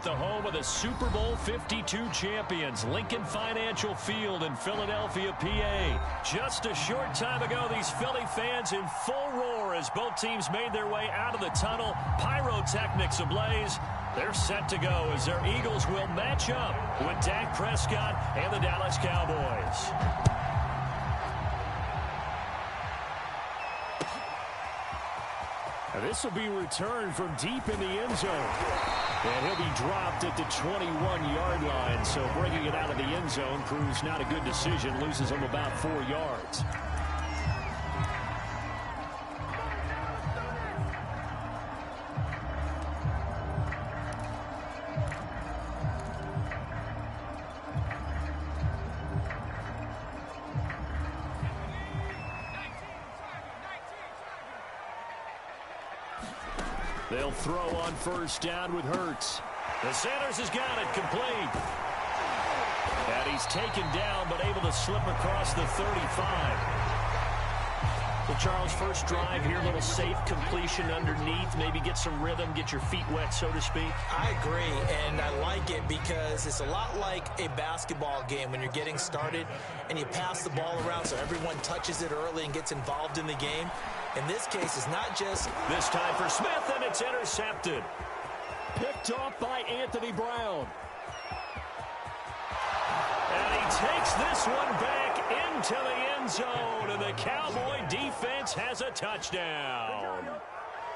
at the home of the Super Bowl 52 champions, Lincoln Financial Field in Philadelphia, PA. Just a short time ago, these Philly fans in full roar as both teams made their way out of the tunnel. Pyrotechnics ablaze. They're set to go as their Eagles will match up with Dak Prescott and the Dallas Cowboys. This will be returned from deep in the end zone. And he'll be dropped at the 21-yard line. So bringing it out of the end zone proves not a good decision. Loses him about 4 yards. They'll throw on first down with Hurts. The Sanders has got it complete. And he's taken down but able to slip across the 35. So Charles, first drive here, a little safe completion underneath. Maybe get some rhythm, get your feet wet, so to speak. I agree, and I like it because it's a lot like a basketball game when you're getting started and you pass the ball around so everyone touches it early and gets involved in the game. In this case, it's not just... This time for Smith, and it's intercepted. Picked off by Anthony Brown. And he takes this one back into the end zone, and the Cowboy defense has a touchdown.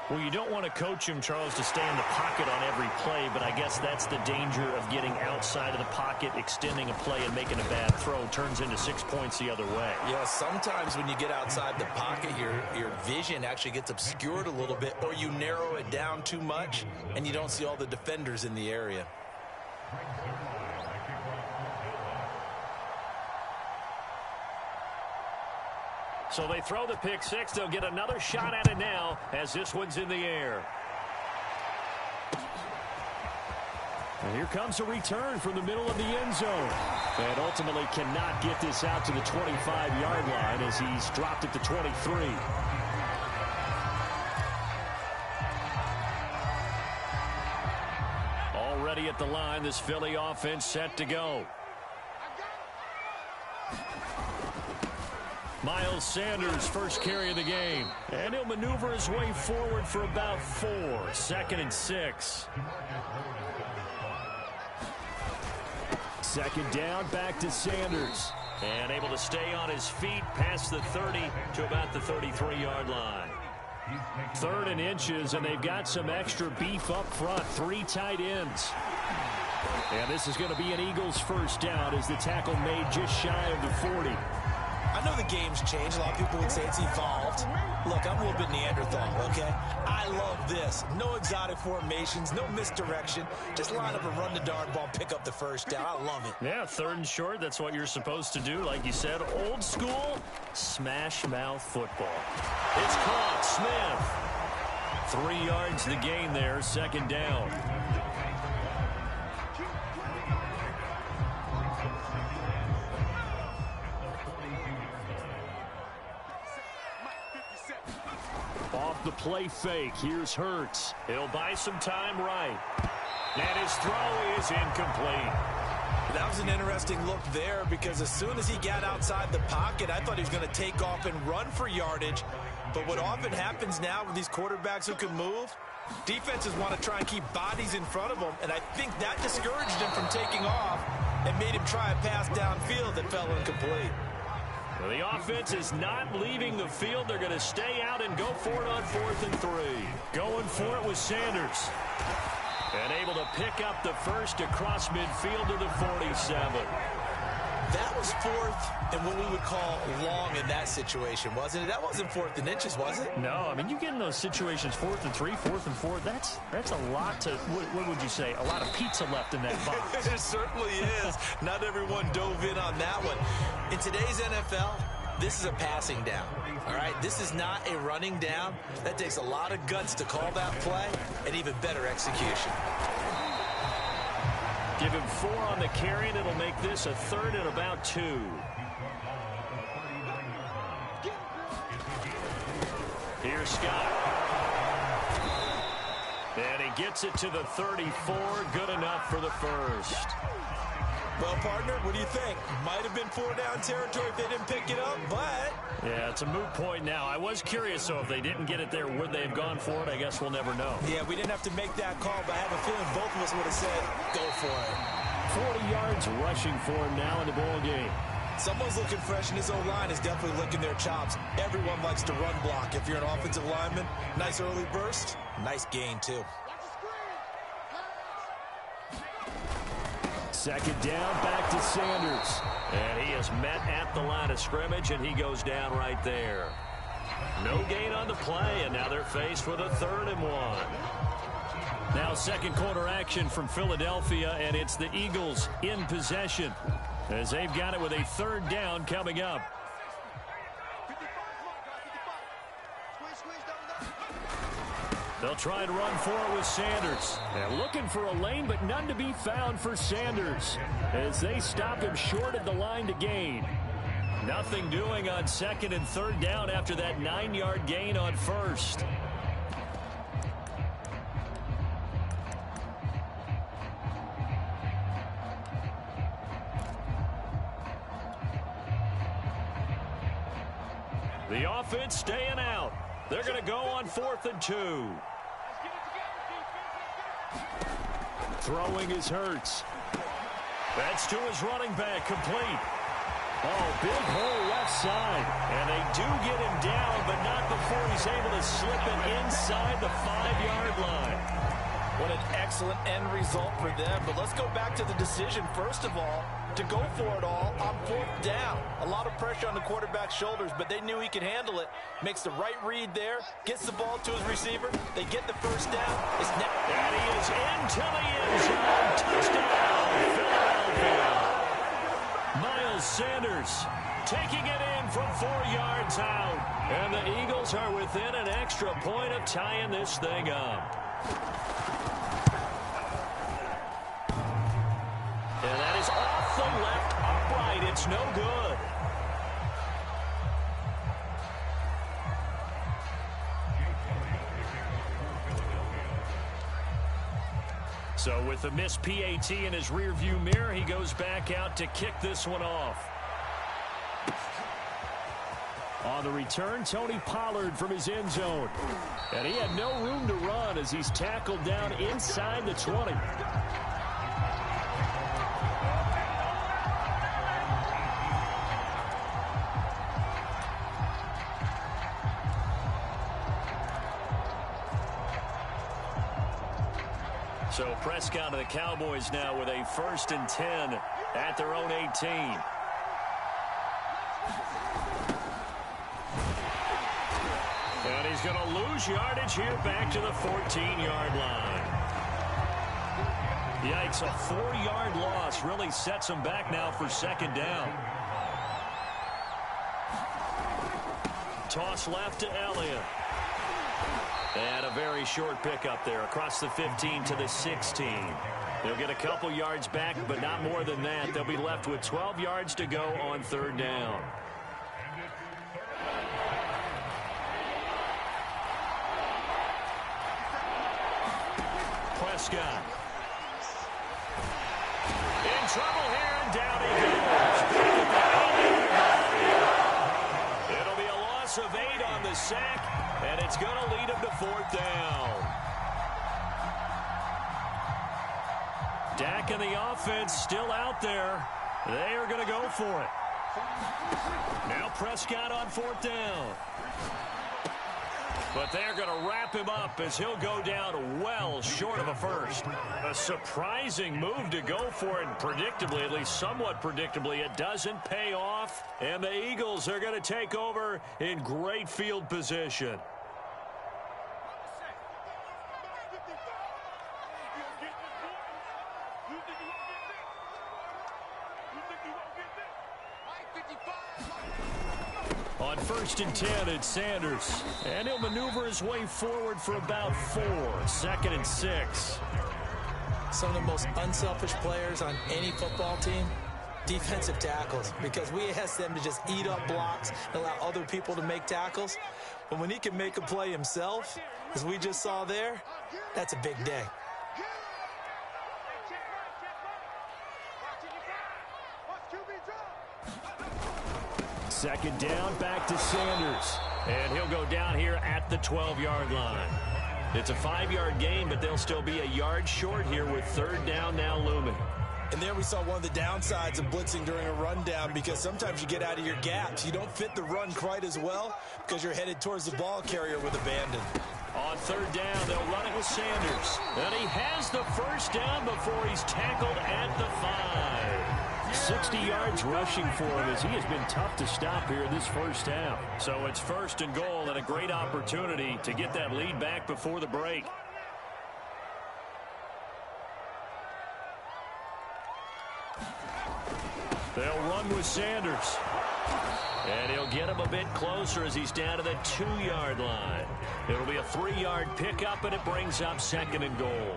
Well, you don't want to coach him, Charles, to stay in the pocket on every play, but I guess that's the danger of getting outside of the pocket, extending a play and making a bad throw turns into 6 points the other way. Yeah, sometimes when you get outside the pocket, your vision actually gets obscured a little bit, or you narrow it down too much, and you don't see all the defenders in the area. So they throw the pick six. They'll get another shot at it now as this one's in the air. And here comes a return from the middle of the end zone. And ultimately cannot get this out to the 25-yard line as he's dropped it to 23. Already at the line, this Philly offense set to go. Miles Sanders, first carry of the game. And he'll maneuver his way forward for about 4. 2nd and 6. Second down, back to Sanders. And able to stay on his feet past the 30 to about the 33-yard line. 3rd and inches, and they've got some extra beef up front. 3 tight ends. And this is going to be an Eagles first down as the tackle made just shy of the 40. I know the game's changed. A lot of people would say it's evolved. Look, I'm a little bit Neanderthal, okay? I love this. No exotic formations, no misdirection. Just line up and run the darn ball, pick up the first down. I love it. Yeah, 3rd and short. That's what you're supposed to do. Like you said, old school smash mouth football. It's caught. Smith. 3 yards the gain there. 2nd down. Off the play fake, here's Hurts. He'll buy some time right. And his throw is incomplete. That was an interesting look there because as soon as he got outside the pocket, I thought he was going to take off and run for yardage. But what often happens now with these quarterbacks who can move, defenses want to try and keep bodies in front of them, and I think that discouraged him from taking off and made him try a pass downfield that fell incomplete. Well, the offense is not leaving the field. They're going to stay out and go for it on 4th and 3. Going for it with Sanders. And able to pick up the first across midfield to the 47. That was 4th and what we would call long in that situation, wasn't it? That wasn't 4th and inches, was it? No, I mean, you get in those situations 4th and 3, 4th and 4. That's a lot to, what would you say, a lot of pizza left in that box. It certainly is. Not everyone dove in on that one. In today's NFL, this is a passing down. All right, this is not a running down. That takes a lot of guts to call that play and even better execution. Give him 4 on the carry, and it'll make this a 3rd and about 2. Here's Scott. And he gets it to the 34. Good enough for the first. Well, partner, what do you think? Might have been 4-down territory if they didn't pick it up, but... Yeah, it's a moot point now. I was curious, so if they didn't get it there, would they have gone for it? I guess we'll never know. Yeah, we didn't have to make that call, but I have a feeling both of us would have said, go for it. 40 yards rushing for him now in the ball game. Someone's looking fresh, and his O-line is definitely licking their chops. Everyone likes to run block. If you're an offensive lineman, nice early burst, nice gain, too. Second down, back to Sanders. And he is met at the line of scrimmage, and he goes down right there. No gain on the play, and now they're faced with a 3rd and 1. Now second quarter action from Philadelphia, and it's the Eagles in possession as they've got it with a 3rd down coming up. They'll try and run for it with Sanders. They're looking for a lane, but none to be found for Sanders as they stop him short of the line to gain. Nothing doing on 2nd and 3rd down after that 9-yard gain on 1st. The offense staying out. They're going to go on 4th and 2. Throwing is Hurts. That's to his running back, complete. Oh, big hole left side. And they do get him down, but not before he's able to slip it inside the 5-yard line. What an excellent end result for them. But let's go back to the decision, first of all, to go for it all on 4th down. A lot of pressure on the quarterback's shoulders, but they knew he could handle it. Makes the right read there, gets the ball to his receiver. They get the first down. And he is into the end zone. Touchdown, Philadelphia. Miles Sanders taking it in from 4 yards out. And the Eagles are within an extra point of tying this thing up. And that is off the left upright. It's no good. So with the missed PAT in his rearview mirror, he goes back out to kick this one off. On the return, Tony Pollard from his end zone. And he had no room to run as he's tackled down inside the 20. So Prescott and the Cowboys now with a 1st and 10 at their own 18. And he's going to lose yardage here back to the 14-yard line. Yikes, a 4-yard loss really sets him back now for 2nd down. Toss left to Elliott. And a very short pickup there across the 15 to the 16. They'll get a couple yards back, but not more than that. They'll be left with 12 yards to go on 3rd down. Prescott. In trouble here, and down he goes. It'll be a loss of 8 on the sack. And it's going to lead him to 4th down. Dak and the offense still out there. They are going to go for it. Now Prescott on 4th down. But they're going to wrap him up as he'll go down well short of a first. A surprising move to go for it, and predictably, at least somewhat predictably, it doesn't pay off. And the Eagles are going to take over in great field position. On 1st and 10, it's Sanders. And he'll maneuver his way forward for about 4. 2nd and 6. Some of the most unselfish players on any football team Defensive tackles, because we ask them to just eat up blocks and allow other people to make tackles. But when he can make a play himself, as we just saw there, that's a big day. Second down, back to Sanders. And he'll go down here at the 12-yard line. It's a 5-yard gain, but they'll still be a yard short here with third down now looming. And there we saw one of the downsides of blitzing during a rundown, because sometimes you get out of your gaps. You don't fit the run quite as well because you're headed towards the ball carrier with abandon. On third down, they'll run it with Sanders. And he has the first down before he's tackled at the 5. 60 yards rushing for him, as he has been tough to stop here this first half. So it's first and goal, and a great opportunity to get that lead back before the break. They'll run with Sanders. And he'll get him a bit closer as he's down to the 2-yard line. It'll be a 3-yard pickup, and it brings up second and goal.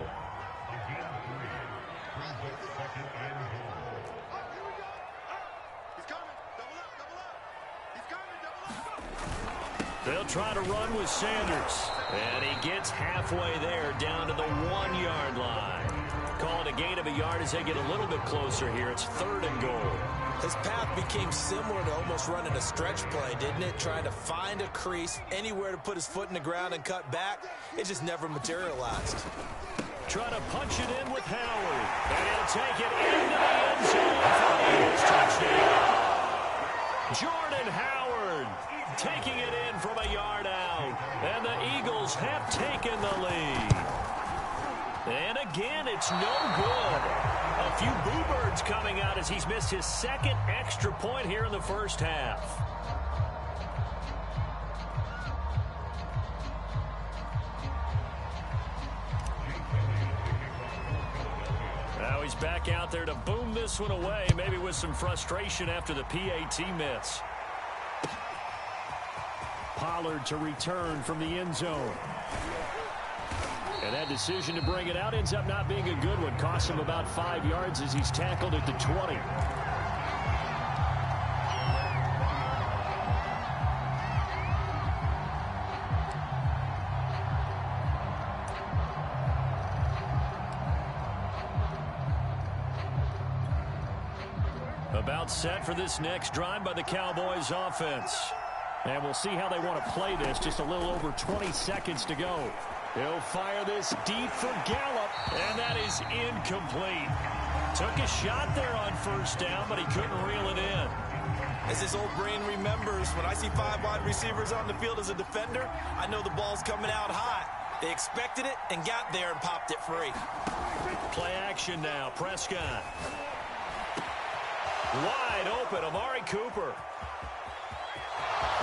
They'll try to run with Sanders. And he gets halfway there, down to the 1-yard line. Call it a gain of a yard as they get a little bit closer here. It's third and goal. His path became similar to almost running a stretch play, didn't it? Trying to find a crease, anywhere to put his foot in the ground and cut back. It just never materialized. Trying to punch it in with Howard. And he'll take it into the end zone for the Eagles touchdown. Jordan Howard taking it in from a yard out. And the Eagles have taken the lead. And again, it's no good. A few boo birds coming out as he's missed his second extra point here in the first half. Now he's back out there to boom this one away, maybe with some frustration after the PAT miss. Pollard to return from the end zone. And that decision to bring it out ends up not being a good one. Costs him about 5 yards as he's tackled at the 20. About set for this next drive by the Cowboys offense. And we'll see how they want to play this. Just a little over 20 seconds to go. He'll fire this deep for Gallup, and that is incomplete. Took a shot there on first down, but he couldn't reel it in. As his old brain remembers, when I see 5 wide receivers on the field as a defender, I know the ball's coming out hot. They expected it and got there and popped it free. Play action now. Prescott. Wide open, Amari Cooper.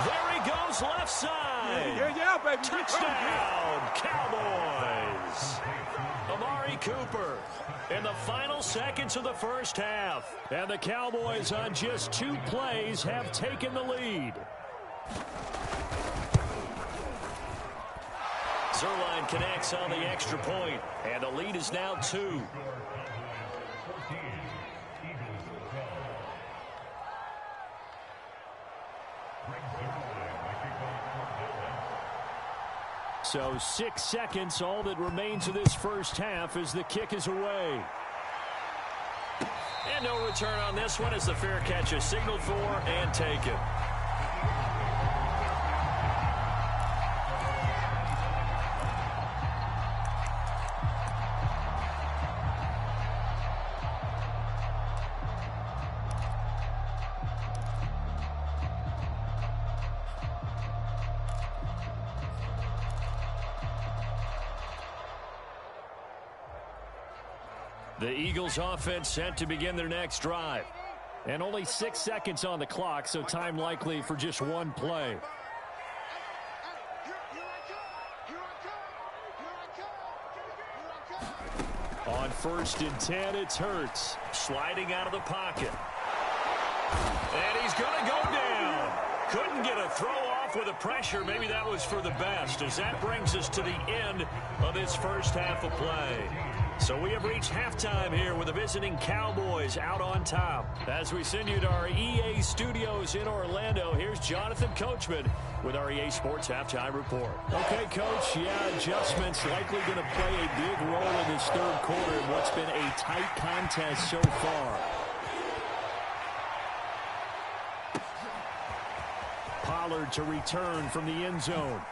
There he goes, left side. Yeah, baby. Touchdown, Cowboys. Amari Cooper in the final seconds of the first half. And the Cowboys on just 2 plays have taken the lead. Zerline connects on the extra point, and the lead is now 2. So 6 seconds, all that remains of this first half as the kick is away. And no return on this one as the fair catch is signaled for and taken. The Eagles offense set to begin their next drive. And only 6 seconds on the clock, so time likely for just 1 play. On 1st and 10, it's Hurts. Sliding out of the pocket. And he's going to go down. Couldn't get a throw off with the pressure. Maybe that was for the best, as that brings us to the end of this first half of play. So we have reached halftime here with the visiting Cowboys out on top. As we send you to our EA studios in Orlando, here's Jonathan Coachman with our EA Sports Halftime Report. Okay, Coach, adjustments likely going to play a big role in this third quarter in what's been a tight contest so far. Pollard to return from the end zone.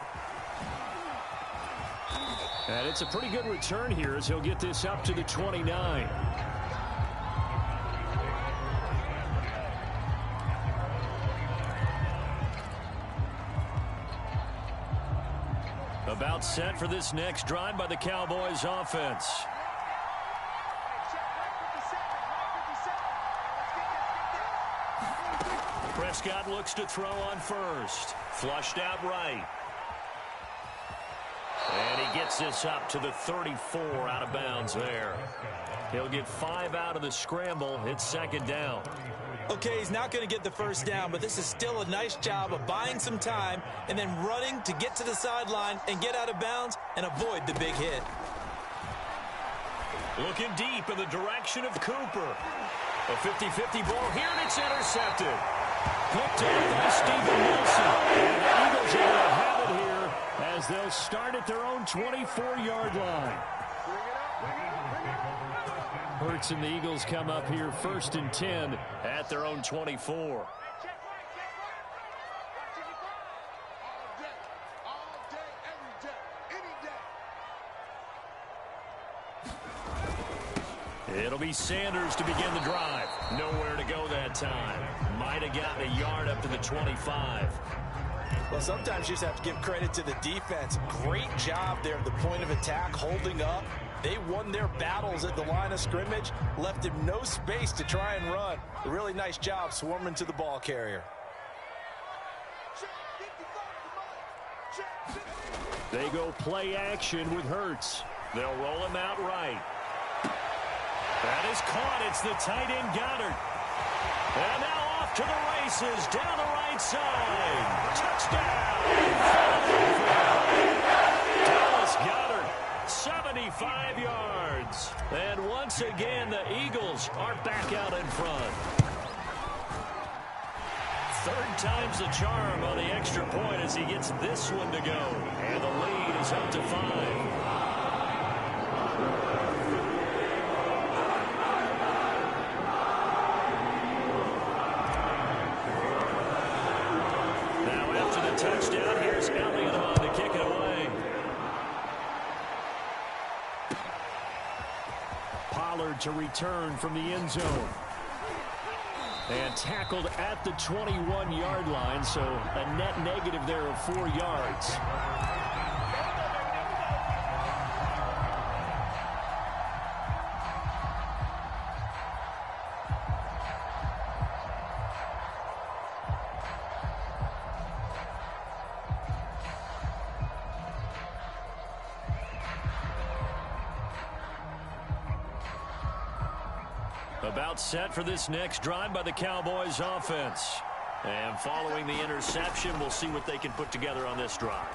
And it's a pretty good return here as he'll get this up to the 29. About set for this next drive by the Cowboys offense. Prescott looks to throw on first. Flushed out right. And he gets this up to the 34 out of bounds there. He'll get 5 out of the scramble. It's second down. Okay, he's not going to get the first down, but this is still a nice job of buying some time and then running to get to the sideline and get out of bounds and avoid the big hit. Looking deep in the direction of Cooper. A 50-50 ball here, and it's intercepted. Picked off by Steven Wilson. And the Eagles are going to have it here as they'll start at their own 24-yard line. Hurts and the Eagles come up here 1st and 10 at their own 24. It'll be Sanders to begin the drive. Nowhere to go that time. Might have gotten a yard up to the 25. Well, sometimes you just have to give credit to the defense. Great job there at the point of attack, holding up. They won their battles at the line of scrimmage, left him no space to try and run. A really nice job swarming to the ball carrier. They go play action with Hurts. They'll roll him out right. That is caught. It's the tight end Goddard. And now off to the races down the right side. Touchdown! Dallas Goedert, 75 yards. And once again, the Eagles are back out in front. Third time's the charm on the extra point as he gets this one to go. And the lead is up to 5. Touchdown. Here's Elliott on to kick it away. Pollard to return from the end zone. And tackled at the 21-yard line, so a net negative there of 4 yards. About set for this next drive by the Cowboys offense. And following the interception, we'll see what they can put together on this drive.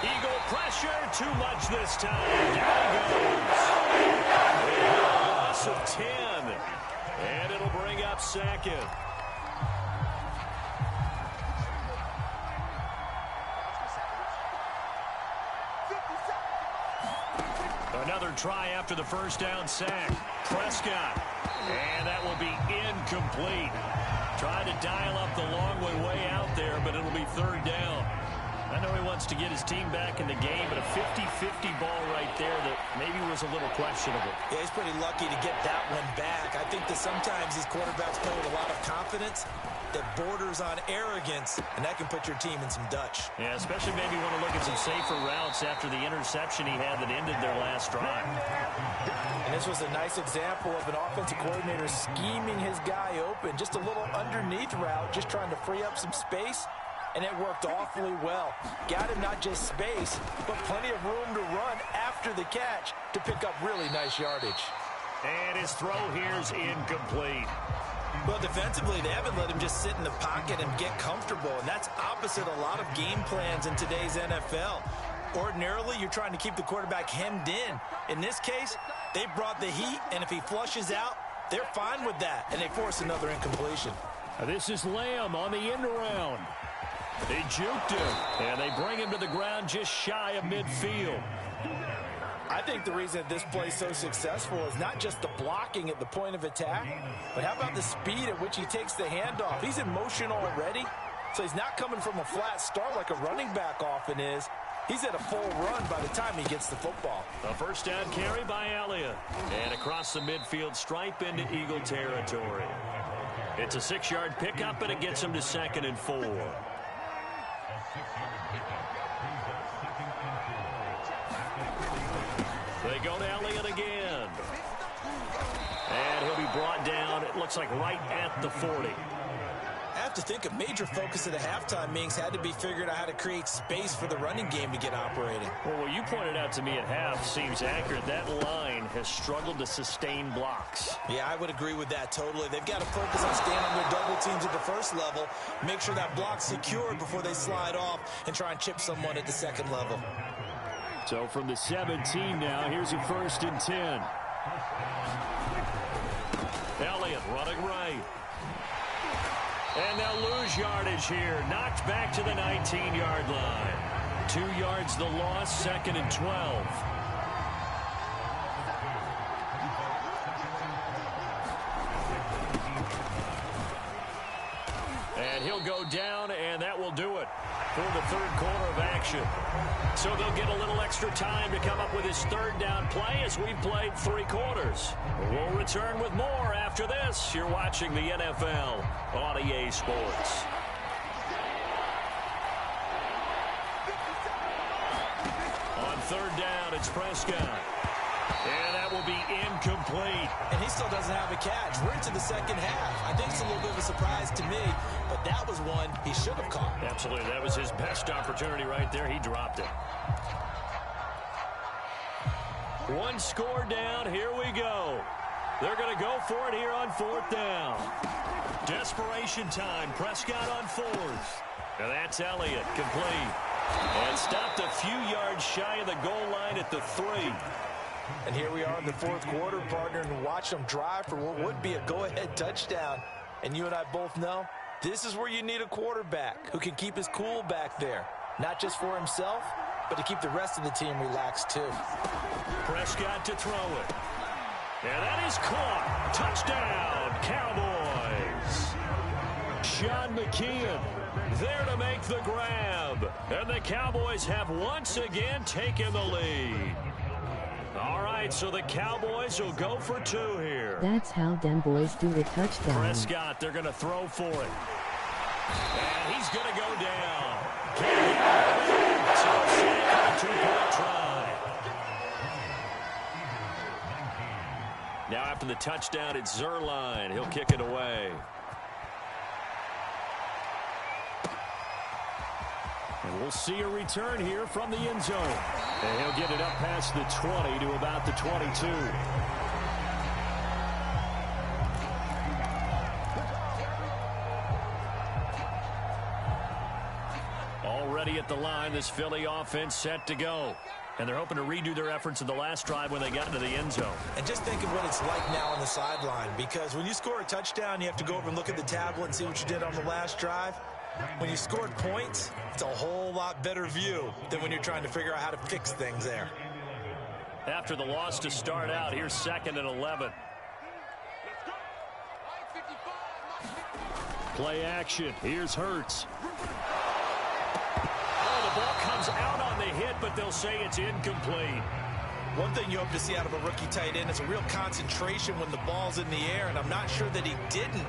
Eagle pressure, too much this time. Down he goes. A loss of 10. And it'll bring up second. Another try after the first down sack. Prescott. And that will be incomplete. Trying to dial up the long way out there, but it'll be third down. I know he wants to get his team back in the game, but a 50-50 ball right there that maybe was a little questionable. Yeah, he's pretty lucky to get that one back. I think that sometimes these quarterbacks play with a lot of confidence that borders on arrogance, and that can put your team in some Dutch. Yeah, especially maybe want to look at some safer routes after the interception he had that ended their last drive. And this was a nice example of an offensive coordinator scheming his guy open. Just a little underneath route, just trying to free up some space, and it worked awfully well. Got him not just space, but plenty of room to run after the catch to pick up really nice yardage. And his throw here's incomplete. Well, defensively, they haven't let him just sit in the pocket and get comfortable, and that's opposite a lot of game plans in today's NFL. Ordinarily, you're trying to keep the quarterback hemmed in. In this case, they brought the heat, and if he flushes out, they're fine with that, and they force another incompletion. This is Lamb on the end around. They juked him, and they bring him to the ground just shy of midfield. I think the reason that this play is so successful is not just the blocking at the point of attack, but how about the speed at which he takes the handoff? He's in motion already, so he's not coming from a flat start like a running back often is. He's at a full run by the time he gets the football. A first down carry by Elliott. And across the midfield stripe into Eagle territory. It's a 6-yard pickup, and it gets him to 2nd and 4. They go to Elliott again. And he'll be brought down, it looks like right at the 40. I have to think a major focus of the halftime meetings had to be figuring out how to create space for the running game to get operating. Well, what you pointed out to me at half seems accurate. That line has struggled to sustain blocks. Yeah, I would agree with that totally. They've got to focus on staying on their double teams at the first level, make sure that block's secured before they slide off and try and chip someone at the second level. So from the 17 now, here's a 1st and 10. Elliott running right. And they'll lose yardage here. Knocked back to the 19-yard line. 2 yards the loss, 2nd and 12. And he'll go down, and that will do it for the 3rd quarter of action. So they'll get a little extra time to come up with his 3rd down play as we've played 3 quarters. We'll return with more after this. You're watching the NFL on EA Sports. On 3rd down, it's Prescott. And that will be incomplete. And he still doesn't have a catch. We're into the 2nd half. I think it's a little bit of a surprise to me, but that was one he should have caught. Absolutely. That was his best opportunity right there. He dropped it. 1 score down. Here we go. They're going to go for it here on 4th down. Desperation time. Prescott on 4th. And that's Elliott, complete. And stopped a few yards shy of the goal line at the 3. And here we are in the 4th quarter, partner, and watch them drive for what would be a go-ahead touchdown. And you and I both know this is where you need a quarterback who can keep his cool back there. Not just for himself, but to keep the rest of the team relaxed too. Prescott to throw it. And that is caught. Touchdown, Cowboys. Sean McKeon there to make the grab. And the Cowboys have once again taken the lead. All right, so the Cowboys will go for 2 here. That's how them boys do a touchdown. Prescott, they're going to throw for it. And he's going to go down. So a 2-point try. Now after the touchdown, it's Zerline. He'll kick it away. And we'll see a return here from the end zone. And he'll get it up past the 20 to about the 22. Already at the line, this Philly offense set to go. And they're hoping to redo their efforts in the last drive when they got into the end zone. And just think of what it's like now on the sideline, because when you score a touchdown, you have to go over and look at the tablet and see what you did on the last drive. When you scored points, it's a whole lot better view than when you're trying to figure out how to fix things there. After the loss to start out, here's 2nd and 11. Play action. Here's Hurts. Oh, the ball comes out on the hit, but they'll say it's incomplete. One thing you hope to see out of a rookie tight end is a real concentration when the ball's in the air, and I'm not sure that he didn't.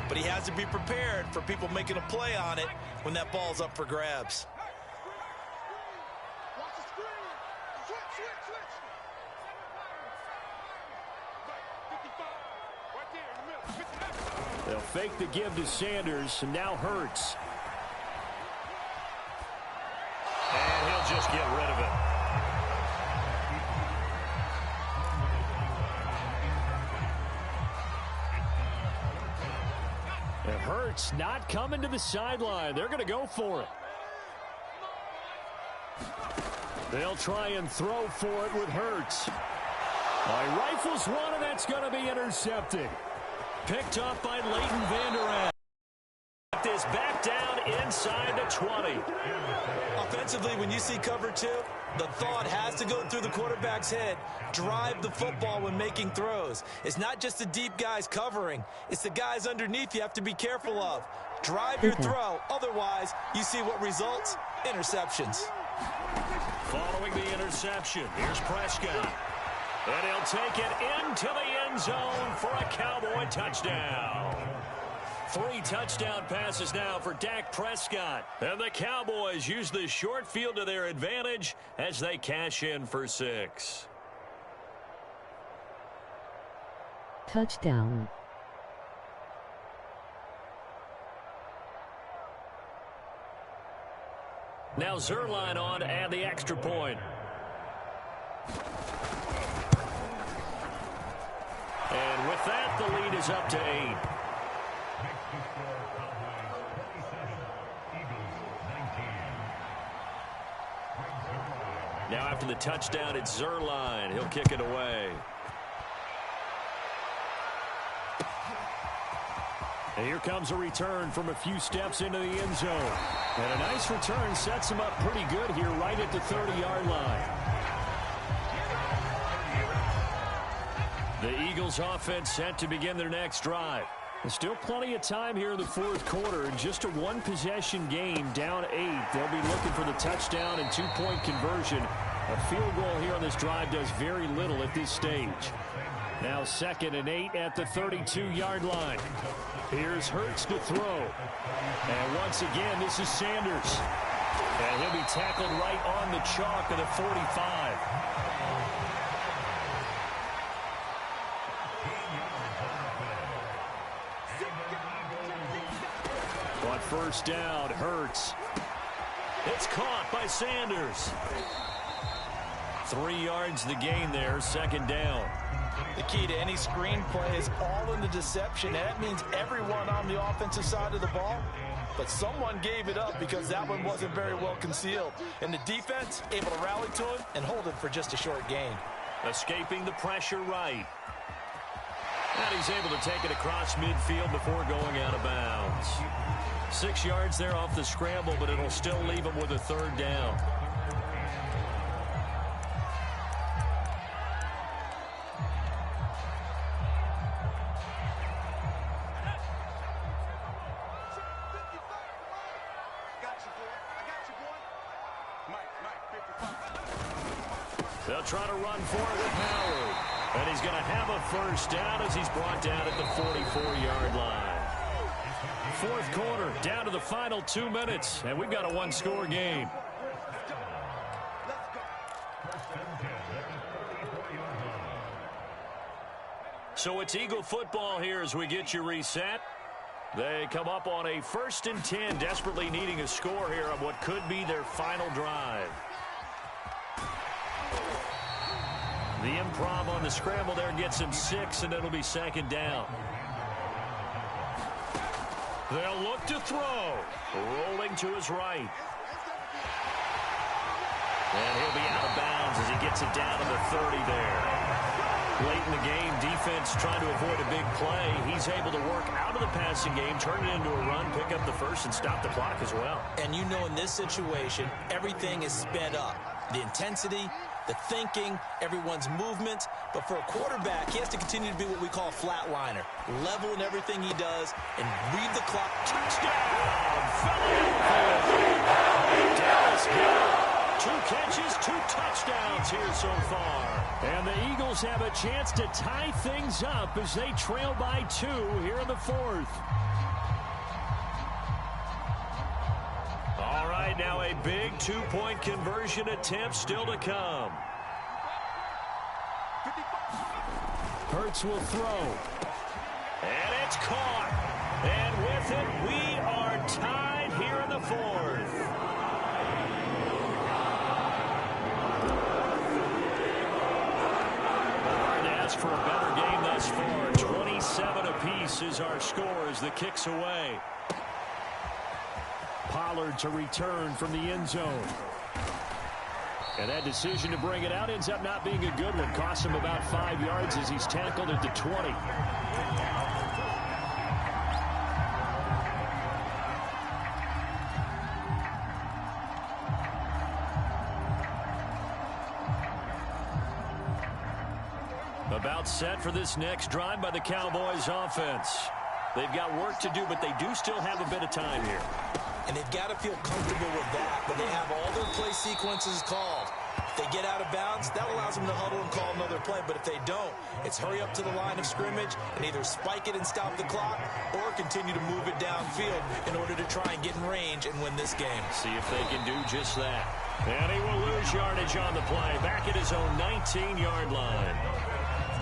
But he has to be prepared for people making a play on it when that ball's up for grabs. They'll fake the give to Sanders, and now Hurts. And he'll just get rid of it. And Hurts not coming to the sideline. They're going to go for it. They'll try and throw for it with Hurts. Rifles one, and that's going to be intercepted. Picked up by Leighton Vander Esch. This back down inside the 20. Offensively, when you see cover two, the thought has to go through the quarterback's head. Drive the football when making throws. It's not just the deep guys covering. It's the guys underneath you have to be careful of. Drive your throw. Otherwise, you see what results? Interceptions. Following the interception, here's Prescott. And he'll take it into the end zone for a Cowboy touchdown. 3 touchdown passes now for Dak Prescott. And the Cowboys use the short field to their advantage as they cash in for 6. Touchdown. Now Zerline on to add the extra point. And with that, the lead is up to 8. Now after the touchdown, it's Zerline. He'll kick it away. And here comes a return from a few steps into the end zone. And a nice return sets him up pretty good here right at the 30-yard line. The Eagles offense set to begin their next drive. There's still plenty of time here in the fourth quarter. Just a one-possession game, down 8. They'll be looking for the touchdown and 2-point conversion. A field goal here on this drive does very little at this stage. Now 2nd and 8 at the 32-yard line. Here's Hurts to throw. And once again, this is Sanders. And he'll be tackled right on the chalk of the 45. On first down, Hurts. It's caught by Sanders. 3 yards the gain there, 2nd down. The key to any screenplay is all in the deception. And that means everyone on the offensive side of the ball. But someone gave it up because that one wasn't very well concealed. And the defense able to rally to him and hold it for just a short gain. Escaping the pressure right. And he's able to take it across midfield before going out of bounds. 6 yards there off the scramble, but it'll still leave him with a 3rd down. They'll try to run for it with Howard. And he's going to have a first down as he's brought down at the 44-yard line. Fourth quarter, down to the final 2 minutes, and we've got a 1-score game. So it's Eagle football here as we get you reset. They come up on a 1st and 10, desperately needing a score here on what could be their final drive. The improv on the scramble there gets him 6, and it'll be 2nd down. They'll look to throw. Rolling to his right. And he'll be out of bounds as he gets it down to the 30 there. Late in the game, defense trying to avoid a big play. He's able to work out of the passing game, turn it into a run, pick up the first, and stop the clock as well. And you know in this situation, everything is sped up. The intensity, the thinking, everyone's movement. But for a quarterback, he has to continue to be what we call a flatliner. Level in everything he does and read the clock. Touchdown! Philadelphia! Dallas Hill. 2 catches, 2 touchdowns here so far. And the Eagles have a chance to tie things up as they trail by 2 here in the 4th. All right, now a big 2-point conversion attempt still to come. Hurts will throw. And it's caught. And with it, we are tied here in the 4th. Hard to ask for a better game thus far. 27 apiece is our score as the kick's away. Pollard to return from the end zone. And that decision to bring it out ends up not being a good one. Costs him about 5 yards as he's tackled at the 20. About set for this next drive by the Cowboys offense. They've got work to do, but they do still have a bit of time here. And they've got to feel comfortable with that, but they have all their play sequences called. If they get out of bounds, that allows them to huddle and call another play. But if they don't, it's hurry up to the line of scrimmage and either spike it and stop the clock or continue to move it downfield in order to try and get in range and win this game. See if they can do just that. And he will lose yardage on the play, back at his own 19-yard line.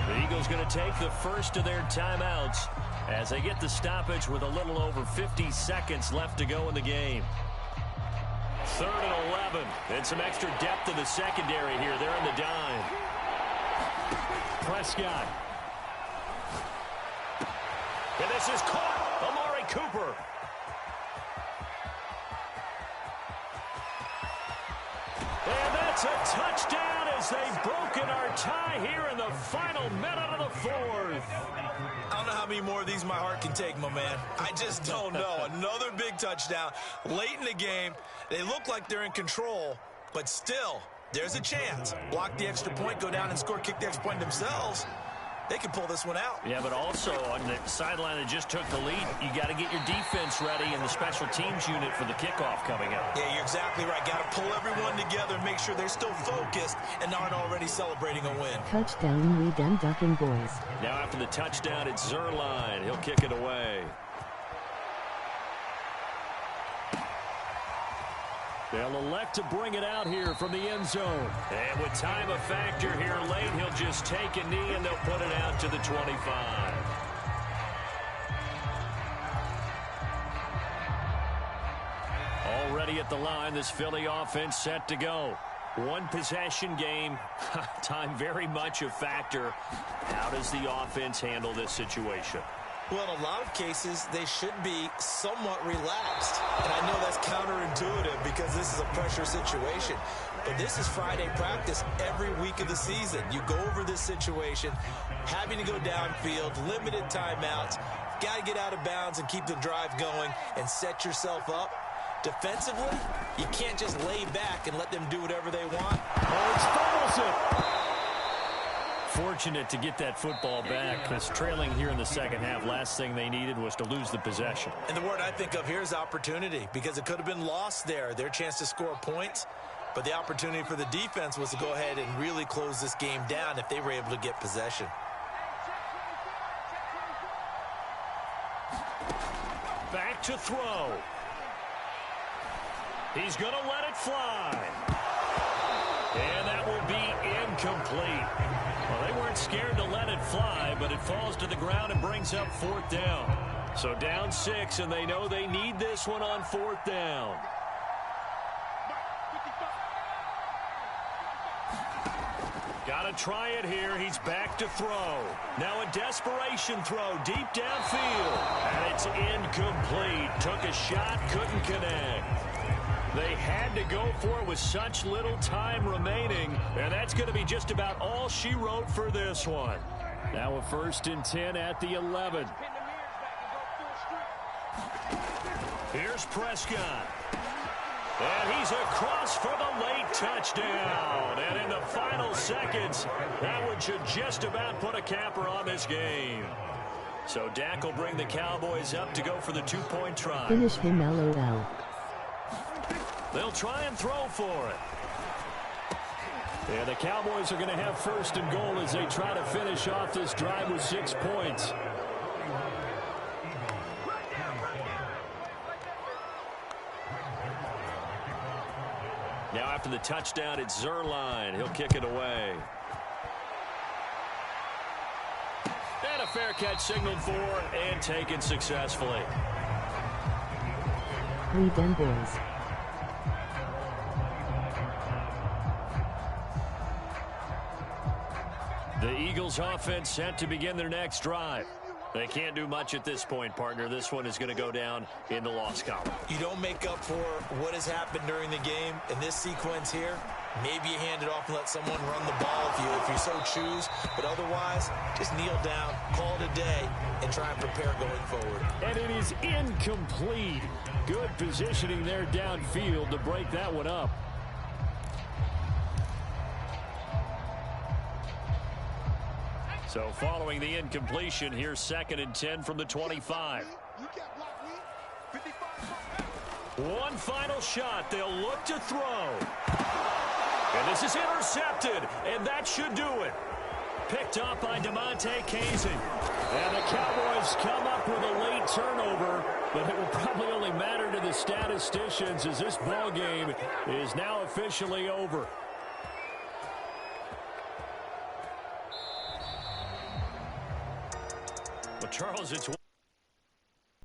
The Eagles going to take the first of their timeouts as they get the stoppage with a little over 50 seconds left to go in the game. 3rd and 11. And some extra depth in the secondary here. They're in the dime. Prescott. And this is caught. Amari Cooper. And that's a touchdown as they've broken our tie here in the final minute of the 4th. I don't know how many more of these my heart can take, my man. I just don't know. Another big touchdown late in the game. They look like they're in control, but still, there's a chance. Block the extra point, go down and score, kick the extra point themselves. They can pull this one out. Yeah, but also on the sideline that just took the lead, you got to get your defense ready and the special teams unit for the kickoff coming up. Yeah, you're exactly right. Got to pull everyone together and make sure they're still focused and aren't already celebrating a win. Touchdown, we them ducking boys. Now after the touchdown, it's Zerline. He'll kick it away. They'll elect to bring it out here from the end zone. And with time a factor here late, he'll just take a knee and they'll put it out to the 25. Already at the line, this Philly offense set to go. One possession game. Time very much a factor. How does the offense handle this situation? Well, in a lot of cases, they should be somewhat relaxed. And I know that's counterintuitive because this is a pressure situation. But this is Friday practice every week of the season. You go over this situation, having to go downfield, limited timeouts, got to get out of bounds and keep the drive going and set yourself up. Defensively, you can't just lay back and let them do whatever they want. Oh, it's fumbles it. Fortunate to get that football back because trailing here in the second half, last thing they needed was to lose the possession. And the word I think of here is opportunity because it could have been lost there, their chance to score points. But the opportunity for the defense was to go ahead and really close this game down if they were able to get possession. Back to throw. He's going to let it fly. And that will be incomplete. Well, they weren't scared to let it fly, but it falls to the ground and brings up 4th down. So down 6, and they know they need this one on 4th down. Got to try it here. He's back to throw. Now a desperation throw deep downfield. And it's incomplete. Took a shot, couldn't connect. They had to go for it with such little time remaining, and that's going to be just about all she wrote for this one. Now a 1st and 10 at the 11. Here's Prescott. And he's across for the late touchdown. And in the final seconds, that one should just about put a capper on this game. So Dak will bring the Cowboys up to go for the 2-point try. Finish him, LOL. They'll try and throw for it. And the Cowboys are going to have 1st and goal as they try to finish off this drive with 6 points. Now after the touchdown, it's Zerline. He'll kick it away. And a fair catch signaled for and taken successfully. We them boys. The Eagles offense set to begin their next drive. They can't do much at this point, partner. This one is going to go down in the loss column. You don't make up for what has happened during the game in this sequence here. Maybe you hand it off and let someone run the ball if you so choose. But otherwise, just kneel down, call it a day, and try and prepare going forward. And it is incomplete. Good positioning there downfield to break that one up. So following the incompletion, here's 2nd and 10 from the 25. One final shot. They'll look to throw. And this is intercepted, and that should do it. Picked up by DeMonte Casey. And the Cowboys come up with a late turnover, but it will probably only matter to the statisticians as this ball game is now officially over. Well, Charles, it's